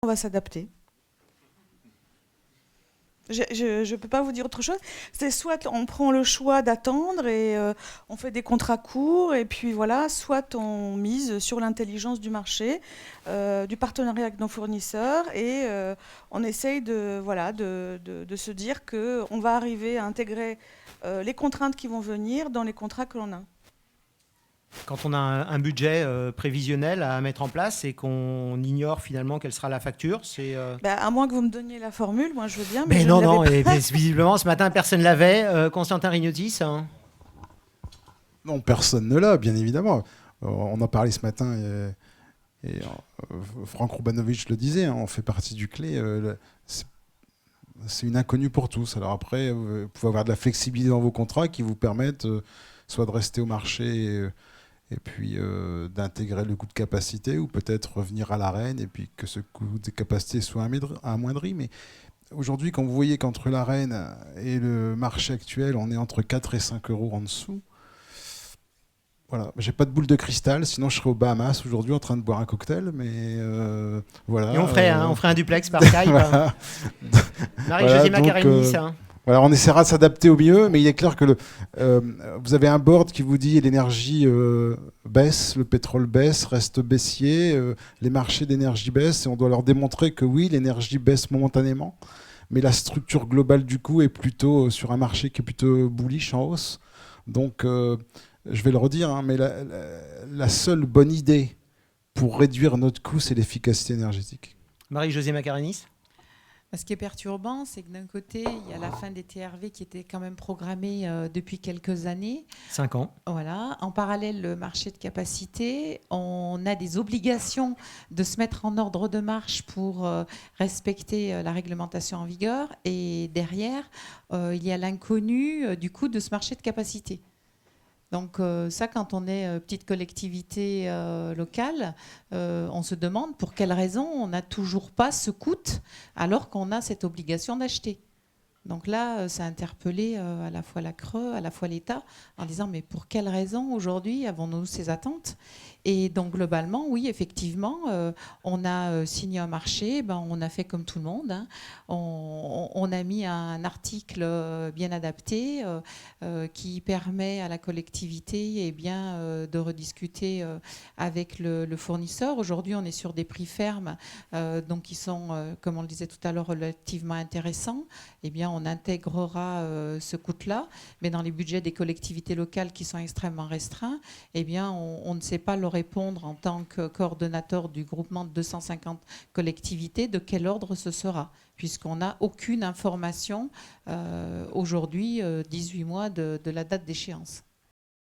On va s'adapter. Je ne peux pas vous dire autre chose. C'est soit on prend le choix d'attendre et on fait des contrats courts, et puis voilà, soit on mise sur l'intelligence du marché, du partenariat avec nos fournisseurs, et on essaye de se dire qu'on va arriver à intégrer les contraintes qui vont venir dans les contrats que l'on a. Quand on a un budget prévisionnel à mettre en place et qu'on ignore finalement quelle sera la facture, c'est... À moins que vous me donniez la formule, moi je veux bien, mais Mais je non, ne l'avais non, pas. et visiblement ce matin personne ne l'avait. Constantin Rignotis, hein. Non, personne ne l'a, bien évidemment. On en parlait ce matin et Franck Roubanovic le disait, hein, on fait partie du clé. C'est une inconnue pour tous. Alors après, vous pouvez avoir de la flexibilité dans vos contrats qui vous permettent soit de rester au marché et puis d'intégrer le coût de capacité, ou peut-être revenir à l'arène et puis que ce coût de capacité soit amoindri. Mais aujourd'hui, quand vous voyez qu'entre l'arène et le marché actuel, on est entre 4 et 5 euros en dessous, voilà, j'ai pas de boule de cristal, sinon je serais aux Bahamas aujourd'hui en train de boire un cocktail, mais voilà. Et on ferait un duplex par Skype. Voilà. Marie-Josée Voilà, Macaranis, hein. Voilà, on essaiera de s'adapter au mieux, mais il est clair que vous avez un board qui vous dit l'énergie baisse, le pétrole baisse, reste baissier, les marchés d'énergie baissent, et on doit leur démontrer que oui, l'énergie baisse momentanément, mais la structure globale du coût est plutôt sur un marché qui est plutôt bullish, en hausse. Donc, je vais le redire, hein, mais la seule bonne idée pour réduire notre coût, c'est l'efficacité énergétique. Marie-Josée Macaranis. Ce qui est perturbant, c'est que d'un côté, il y a la fin des TRV qui était quand même programmée depuis quelques années. 5 ans. Voilà. En parallèle, le marché de capacité, on a des obligations de se mettre en ordre de marche pour respecter la réglementation en vigueur. Et derrière, il y a l'inconnu du coût de ce marché de capacité. Donc ça, quand on est petite collectivité locale, on se demande pour quelle raison on n'a toujours pas ce coût alors qu'on a cette obligation d'acheter. Donc là, ça a interpellé à la fois la CRE, à la fois l'État, en disant mais pour quelle raison aujourd'hui avons-nous ces attentes ? Et donc globalement, oui, effectivement, on a signé un marché, on a fait comme tout le monde, hein. On a mis un article bien adapté qui permet à la collectivité de rediscuter avec le fournisseur. Aujourd'hui, on est sur des prix fermes, donc qui sont, comme on le disait tout à l'heure, relativement intéressants. On intégrera ce coût-là, mais dans les budgets des collectivités locales qui sont extrêmement restreints, on ne sait pas leur répondre en tant que coordonnateur du groupement de 250 collectivités de quel ordre ce sera, puisqu'on n'a aucune information aujourd'hui, 18 mois de la date d'échéance.